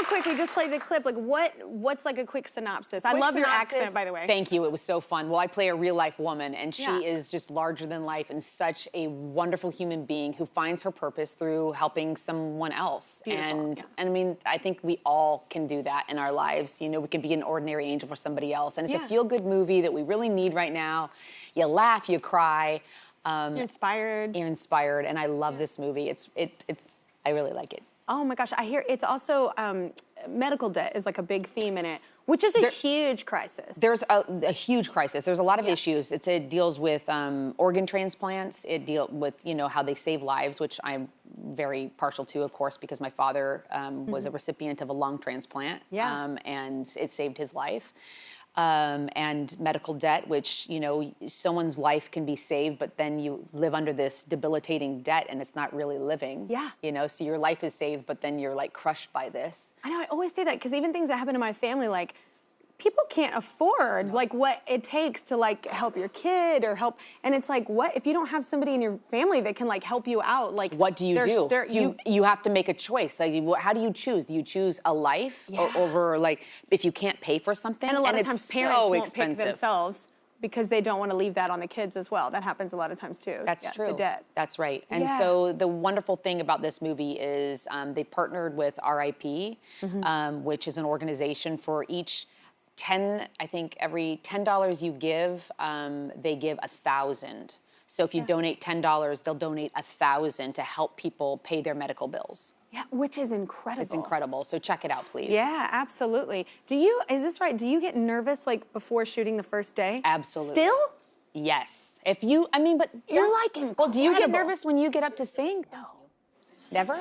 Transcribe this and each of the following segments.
quick, we just played the clip. Like, what's like a quick synopsis? I Quick love your synopsis. accent, by the way. Thank you. It was so fun. Well, I play a real-life woman, and she Yeah. is just larger than life and such a wonderful human being who finds her purpose through helping someone else. Beautiful, And yeah. I mean, I think we all can do that in our lives. You know, we can be an ordinary angel for somebody else, and it's a feel-good movie that we really need right now. You laugh, you cry. You're inspired. You're inspired, and I love this movie. I really like it. Oh my gosh, I hear it's also medical debt is like a big theme in it, which is a huge crisis. There's a huge crisis. There's a lot of issues. It deals with organ transplants. It deals with, you know, how they save lives, which I'm very partial to, of course, because my father was a recipient of a lung transplant. Yeah. And it saved his life. And medical debt, which, you know, someone's life can be saved, but then you live under this debilitating debt and it's not really living. Yeah. You know, so your life is saved, but then you're like crushed by this. I know, I always say that because even things that happen in my family, like, people can't afford like what it takes to like help your kid or help, and it's like, what if you don't have somebody in your family that can like help you out? Like, what do you do? You have to make a choice. Like, how do you choose? Do you choose a life over, like, if you can't pay for something? And a lot of times parents so won't expensive. pick themselves because they don't want to leave that on the kids as well. That happens a lot of times too. That's true. The debt. That's right. And so the wonderful thing about this movie is they partnered with RIP, which is an organization for each I think every $10 you give, they give 1,000. So if you donate $10, they'll donate 1,000 to help people pay their medical bills. Yeah, which is incredible. It's incrediable. So check it out, please. Yeah, absolutely. Is this right? Do you get nervous like before shooting the first day? Absolutely. Still? Yes. If you, I mean, but you're like incredible. Well, do you get nervous when you get up to sing? No. Never?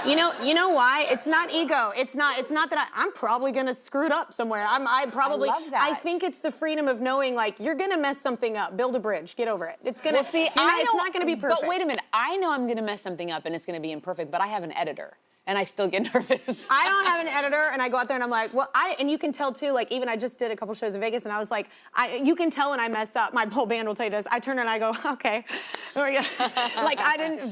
You know why? It's not ego. It's not that I'm probably gonna screw it up somewhere. I love that. I think it's the freedom of knowing, like, you're gonna mess something up. Build a bridge. Get over it. It's gonna. Well, see, it's not gonna be perfect. But wait a minute. I know I'm gonna mess something up and it's gonna be imperfect, but I have an editor. And I still get nervous. I don't have an editor, and I go out there and I'm like, well, and you can tell too, like, even I just did a couple shows in Vegas, and I was like, you can tell when I mess up. My whole band will tell you this. I turn and I go, okay. Like,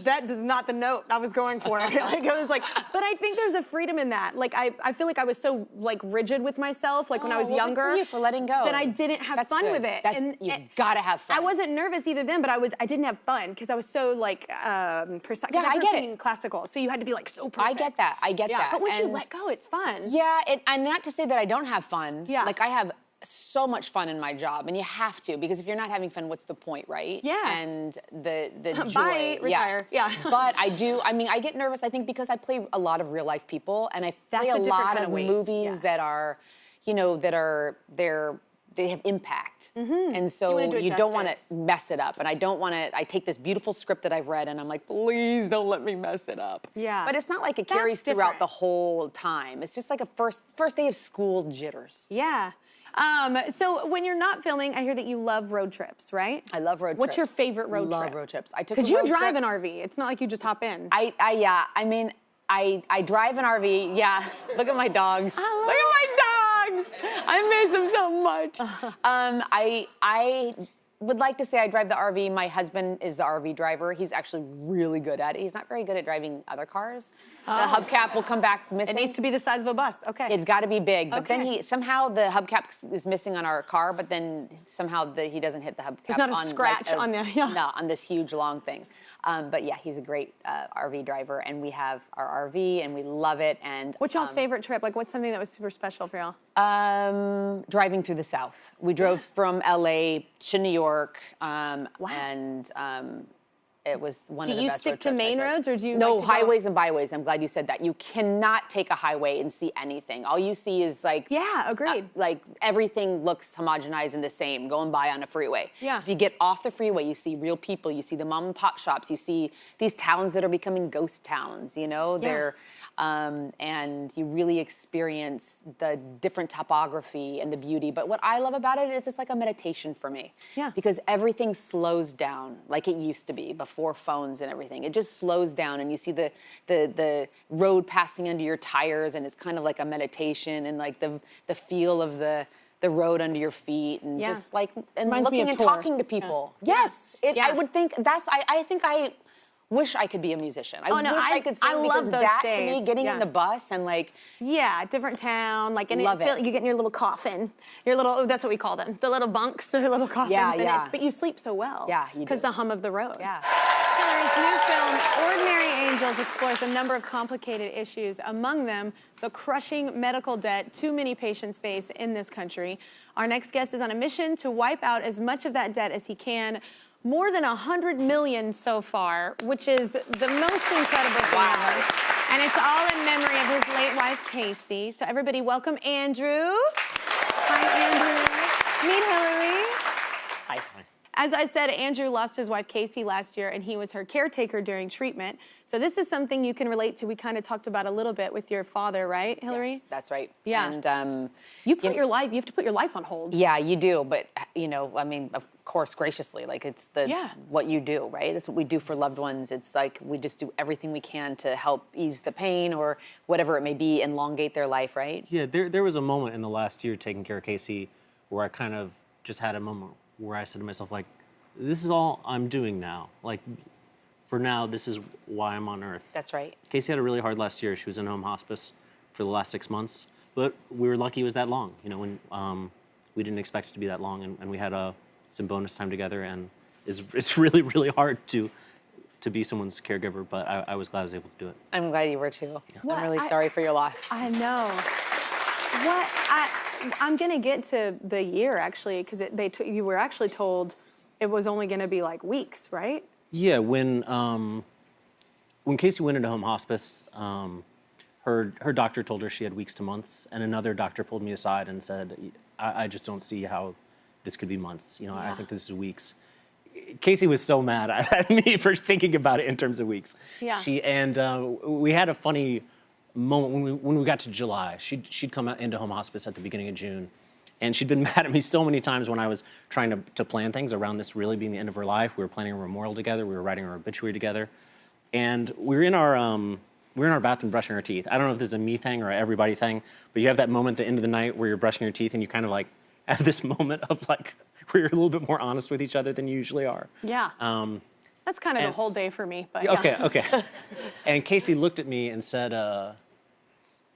that is not the note I was going for. Like, I was like, but I think there's a freedom in that. Like, I feel like I was so, like, rigid with myself, like, when I was younger. Good for you for letting go. That I didn't have fun with it. You've gotta have fun. I wasn't nervous either then, but I didn't have fun, because I was so, like, precise. Yeah, I get it. Classical, so you had to be, like, so perfect. I get that. I get that. But once you let go, it's fun. Yeah, and not to say that I don't have fun. Yeah. Like, I have so much fun in my job, and you have to, because if you're not having fun, what's the point, right? Yeah. And the joy. Bye, retire. Yeah. But I get nervous, I think, because I play a lot of real life people, and I play a lot of movies that are, you know, they have impact. And so you don't want to mess it up. And I take this beautiful script that I've read and I'm like, please don't let me mess it up. Yeah. But it's not like it carries throughout the whole time. It's just like a first day of school jitters. Yeah. So when you're not filming, I hear that you love road trips, right? I love road trips. What's your favorite road trip? Love road trips. Because you drive an RV. It's not like you just hop in. Yeah. I mean, I drive an RV. Yeah. Look at my dogs. Look at my dogs. I miss them so much. I would like to say I drive the RV. My husband is the RV driver. He's actually really good at it. He's not very good at driving other cars. The hubcap will come back missing. It needs to be the size of a bus. Okay. It's got to be big. But then somehow the hubcap is missing on our car, but then somehow he doesn't hit the hubcap. There's not a scratch on the... Yeah. No, on this huge long thing. But yeah, he's a great RV driver, and we have our RV, and we love it. And what's y'all's favorite trip? Like, what's something that was super special for y'all? Driving through the South. We drove from LA to New York, Wow. and it was one of the best road trips. Do you stick to main roads, or do you? No, like to highways and byways. I'm glad you said that. You cannot take a highway and see anything. All you see is like... Yeah, agreed. Like everything looks homogenized and the same going by on a freeway. Yeah. If you get off the freeway, you see real people. You see the mom and pop shops. You see these towns that are becoming ghost towns. You know, they're and you really experience the different topography and the beauty. But what I love about it is it's like a meditation for me. Yeah. Because everything slows down like it used to be before phones and everything. It just slows down, and you see the road passing under your tires, and it's kind of like a meditation, and like the feel of the road under your feet, and just like, and looking and talking to people. Yeah. Yes. I would think wish I could be a musician. I Oh, no, wish I could sing I love because those that to days. me, getting Yeah. in the bus and like, Yeah, different town, like, and Love it. you get in your little coffin, your little, that's what we call them, the little bunks, their little coffins. Yeah, and yeah. But you sleep so well. Yeah, you do. Because the hum of the road. yeah. Hilary's new film, Ordinary Angels, explores a number of complicated issues, among them the crushing medical debt too many patients face in this country. Our next guest is on a mission to wipe out as much of that debt as he can. More than 100 million so far, which is the most incredible thing ever. And it's all in memory of his late wife, Casey. So everybody welcome Andrew. Hi, Andrew. Meet Hilary. Hi. As I said, Andrew lost his wife, Casey, last year, and he was her caretaker during treatment. So this is something you can relate to. We kind of talked about a little bit with your father, right, Hilary? Yes, that's right. Yeah. And You have to put your life on hold. yeah, you do. But you know, I mean, of course, graciously, like it's what you do, right? That's what we do for loved ones. It's like we just do everything we can to help ease the pain or whatever it may be, elongate their life, right? Yeah, there was a moment in the last year taking care of Casey where I kind of just had a moment where I said to myself, like, this is all I'm doing now. Like, for now, this is why I'm on Earth. That's right. Casey had a really hard last year. She was in home hospice for the last 6 months, but we were lucky it was that long. You know, when we didn't expect it to be that long, and we had some bonus time together, and it's really, really hard to be someone's caregiver, but I was glad I was able to do it. I'm glad you were too. What? I'm really sorry for your loss. I know. I'm gonna get to the year actually, because you were actually told it was only gonna be like weeks, right? Yeah, when Casey went into home hospice, her doctor told her she had weeks to months, and another doctor pulled me aside and said, I just don't see how this could be months. You know, I think this is weeks. Casey was so mad at me for thinking about it in terms of weeks. Yeah. We had a funny moment when we got to July. She'd come into home hospice at the beginning of June, and she'd been mad at me so many times when I was trying to plan things around this really being the end of her life. We were planning a memorial together. We were writing her obituary together, and we were in our bathroom brushing our teeth. I don't know if this is a me thing or an everybody thing, but you have that moment at the end of the night where you're brushing your teeth and you kind of like have this moment of like where you're a little bit more honest with each other than you usually are. Yeah. That's kind of the whole day for me, but Okay, okay. And Casey looked at me and said,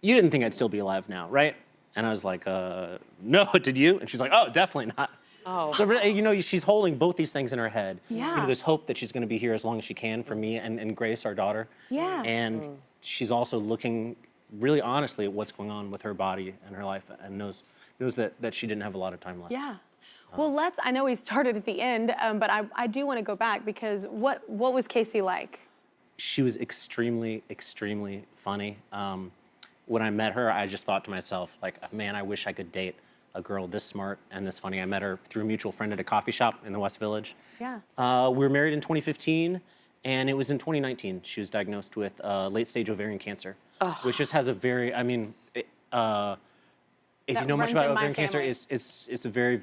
you didn't think I'd still be alive now, right? And I was like, no, did you? And she's like, oh, definitely not. Oh. So, you know, she's holding both these things in her head. Yeah. You know, this hope that she's going to be here as long as she can for me and Grace, our daughter. Yeah. And she's also looking really honestly at what's going on with her body and her life, and knows that she didn't have a lot of time left. Yeah. Well, I know we started at the end, but I do want to go back because what was Casey like? She was extremely, extremely funny. When I met her, I just thought to myself, like, man, I wish I could date a girl this smart and this funny. I met her through a mutual friend at a coffee shop in the West Village. Yeah. We were married in 2015, and it was in 2019 she was diagnosed with late-stage ovarian cancer, which just has a very, I mean, if you know much about ovarian cancer, it's a very,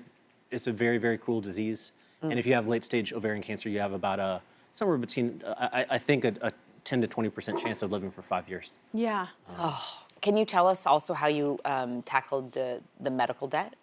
very cruel disease. And if you have late-stage ovarian cancer, you have about somewhere between, I think, a 10 to 20% chance of living for 5 years. Yeah. Can you tell us also how you tackled the medical debt?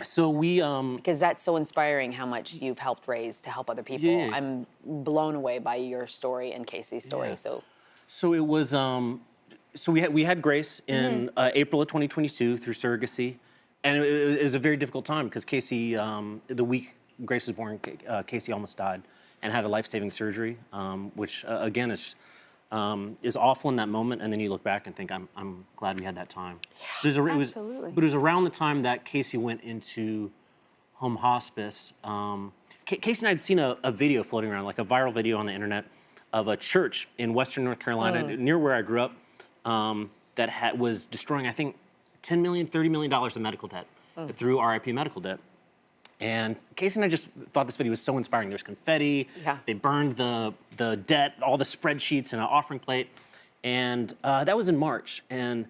So we Because that's so inspiring how much you've helped raise to help other people. Yeah. I'm blown away by your story and Casey's story. Yeah. So it was so we had Grace in April of 2022 through surrogacy, and it was a very difficult time because Casey, the week Grace was born, Casey almost died and had a life-saving surgery, which again is awful in that moment, and then you look back and think, I'm glad we had that time. Yeah, absolutely. But it was around the time that Casey went into home hospice. Casey and I had seen a video floating around, like a viral video on the internet, of a church in Western North Carolina, near where I grew up, that was destroying, I think, $10 million, $30 million in medical debt through RIP medical debt. And Casey and I just thought this video was so inspiring. There's confetti. Yeah. They burned the debt, all the spreadsheets, and an offering plate. And that was in March. And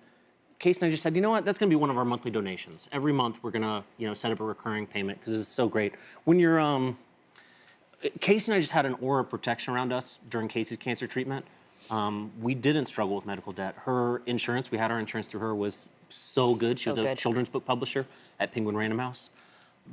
Casey and I just said, you know what? That's going to be one of our monthly donations. Every month we're going to, set up a recurring payment because this is so great. When you're, Casey and I just had an aura of protection around us during Casey's cancer treatment. We didn't struggle with medical debt. Her insurance, we had our insurance through her, was so good. She was a children's book publisher at Penguin Random House.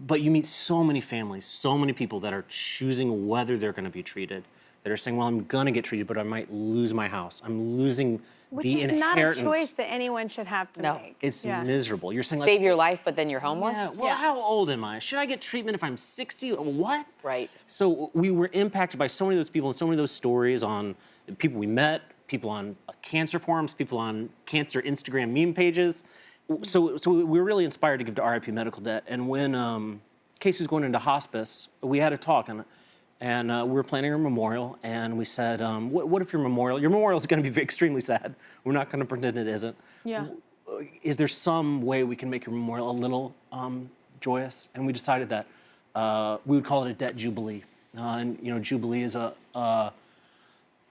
But you meet so many families, so many people that are choosing whether they're going to be treated, that are saying, well, I'm gonna get treated, but I might lose my house. I'm losing Which the is inheritance. not a choice that anyone should have to make. It's miserable. You're saying like, Save your life, but then you're homeless? yeah, well, how old am I? Should I get treatment if I'm 60? What? Right. So we were impacted by so many of those people and so many of those stories on people we met, people on cancer forums, people on cancer Instagram meme pages. So we were really inspired to give to RIP Medical Debt. And when Casey was going into hospice, we had a talk, and we were planning her memorial, and we said, what if your memorial is going to be extremely sad. We're not going to pretend it isn't. Yeah. Is there some way we can make your memorial a little joyous? And we decided that we would call it a debt jubilee. And you know, jubilee is an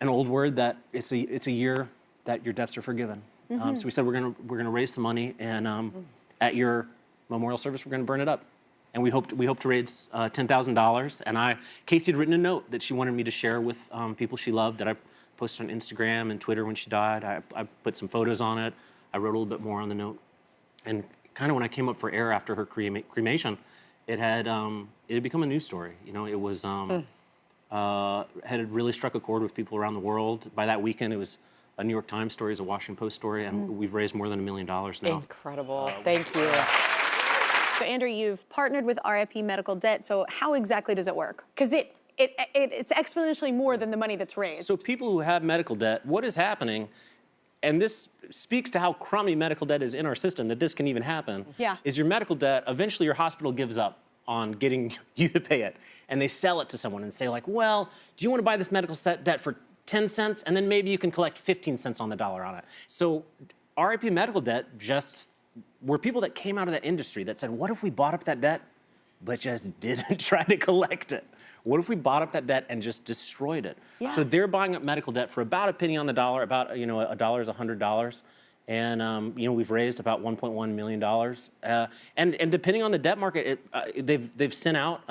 old word that it's a year that your debts are forgiven. So we said we're gonna raise some money, and at your memorial service we're gonna burn it up. And we hope to raise $10,000. And Casey had written a note that she wanted me to share with people she loved that I posted on Instagram and Twitter when she died. I put some photos on it. I wrote a little bit more on the note. And kind of when I came up for air after her cremation, it had become a news story. You know, it was had really struck a chord with people around the world. By that weekend, it was a New York Times story, it was a Washington Post story, and we've raised more than $1 million now. Incredible. Thank you. So Andrew, you've partnered with RIP Medical Debt. So how exactly does it work? Because it's exponentially more than the money that's raised. So people who have medical debt, what is happening, and this speaks to how crummy medical debt is in our system, that this can even happen, is your medical debt, eventually your hospital gives up on getting you to pay it. And they sell it to someone and say like, well, do you want to buy this medical debt for 10 cents? And then maybe you can collect 15 cents on the dollar on it. So RIP Medical Debt just were people that came out of that industry that said, what if we bought up that debt, but just didn't try to collect it? What if we bought up that debt and just destroyed it? Yeah. So they're buying up medical debt for about a penny on the dollar, about, you know, a dollar is $100. And, you know, we've raised about $1.1 million. And depending on the debt market, they've sent out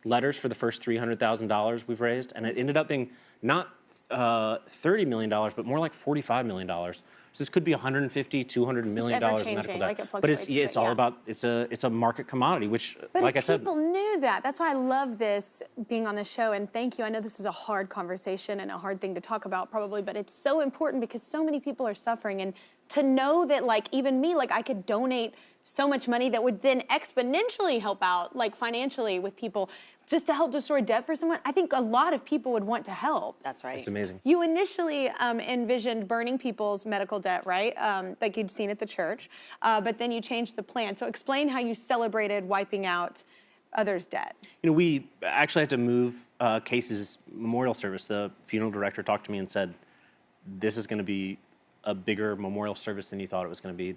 letters for the first $300,000 we've raised. And it ended up being not $30 million, but more like $45 million. So this could be $150, $200 million in medical debt. Like it but it's all about, it's a market commodity, which, but like I said. People knew that. That's why I love this being on the show, and thank you. I know this is a hard conversation and a hard thing to talk about probably, but it's so important because so many people are suffering, and to know that, like, even me, like, I could donate so much money that would then exponentially help out, like, financially with people, just to help destroy debt for someone, I think a lot of people would want to help. That's right. It's amazing. You initially envisioned burning people's medical debt, right? Like you'd seen at the church, but then you changed the plan. So explain how you celebrated wiping out others' debt. You know, we actually had to move Casey's memorial service. The funeral director talked to me and said, this is going to be a bigger memorial service than you thought it was going to be.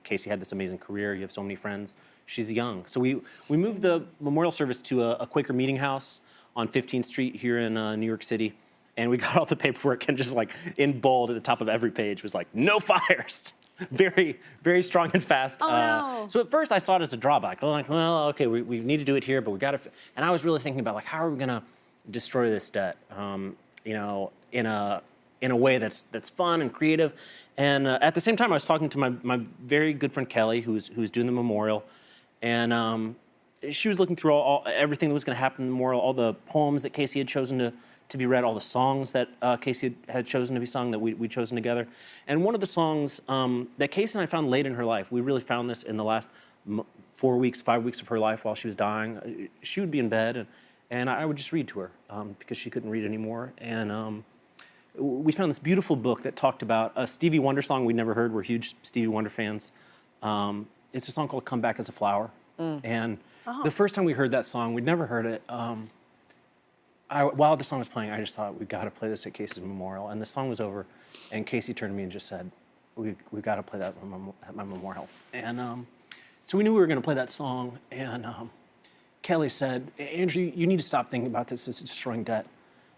Casey had this amazing career. You have so many friends. She's young. So we moved the memorial service to a Quaker meeting house on 15th Street here in New York City. And we got all the paperwork, and just like in bold at the top of every page was like, no fires. Very, very strong and fast. Oh, no. So at first I saw it as a drawback. I'm like, well, okay, we need to do it here, but we got to. And I was really thinking about like, how are we going to destroy this debt? You know, in a way that's fun and creative. And at the same time, I was talking to my very good friend Kelly, who's doing the memorial, and she was looking through everything that was going to happen in the memorial, all the poems that Casey had chosen to be read, all the songs that Casey had chosen to be sung that we'd chosen together. And one of the songs that Casey and I found late in her life, we really found this in the last 5 weeks of her life while she was dying. She would be in bed, and I would just read to her because she couldn't read anymore. And we found this beautiful book that talked about a Stevie Wonder song we'd never heard. We're huge Stevie Wonder fans. It's a song called Come Back as a Flower. And the first time we heard that song, we'd never heard it. While the song was playing, I just thought, we've got to play this at Casey's memorial. And the song was over, and Casey turned to me and just said, we've got to play that at my memorial. And so we knew we were going to play that song, and Kelly said, Andrew, you need to stop thinking about this as destroying debt,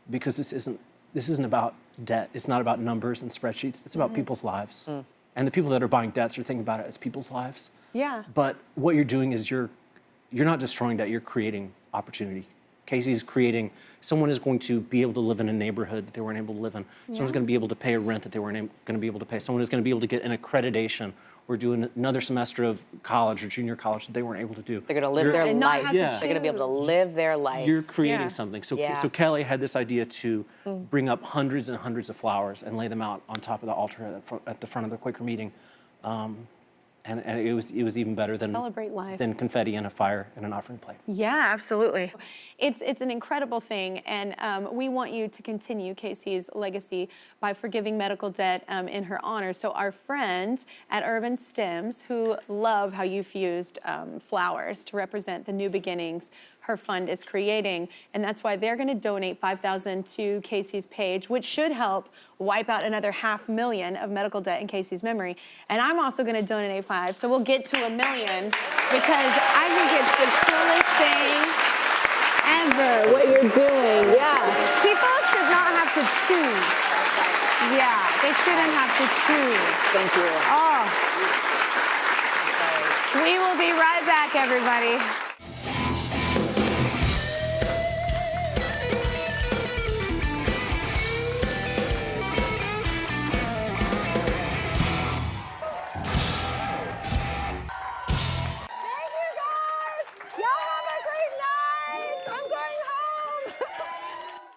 because this isn't about debt. It's not about numbers and spreadsheets. It's about people's lives. And the people that are buying debts are thinking about it as people's lives. Yeah. But what you're doing is you're not destroying debt, you're creating opportunity. Casey's creating, someone is going to be able to live in a neighborhood that they weren't able to live in. Someone's going to be able to pay a rent that they weren't going to be able to pay. Someone is going to be able to get an accreditation or do another semester of college or junior college that they weren't able to do. They're going to live their And not life. have to Yeah. They're going to be able to live their life. You're creating Yeah. something. So, Yeah. so Kelly had this idea to bring up hundreds and hundreds of flowers and lay them out on top of the altar at the front of the Quaker meeting. And it was even better Celebrate life. than confetti and a fire and an offering plate. Yeah, absolutely. It's an incredible thing, and we want you to continue Casey's legacy by forgiving medical debt in her honor. So our friends at Urban Stems, who love how you fused flowers to represent the new beginnings her fund is creating, and that's why they're going to donate $5,000 to Casey's page, which should help wipe out another $500,000 of medical debt in Casey's memory. And I'm also going to donate $5, so we'll get to $1 million, because I think it's the coolest thing ever what you're doing. Yeah, people should not have to choose. Yeah, they shouldn't have to choose. Thank you. Oh, we will be right back, everybody.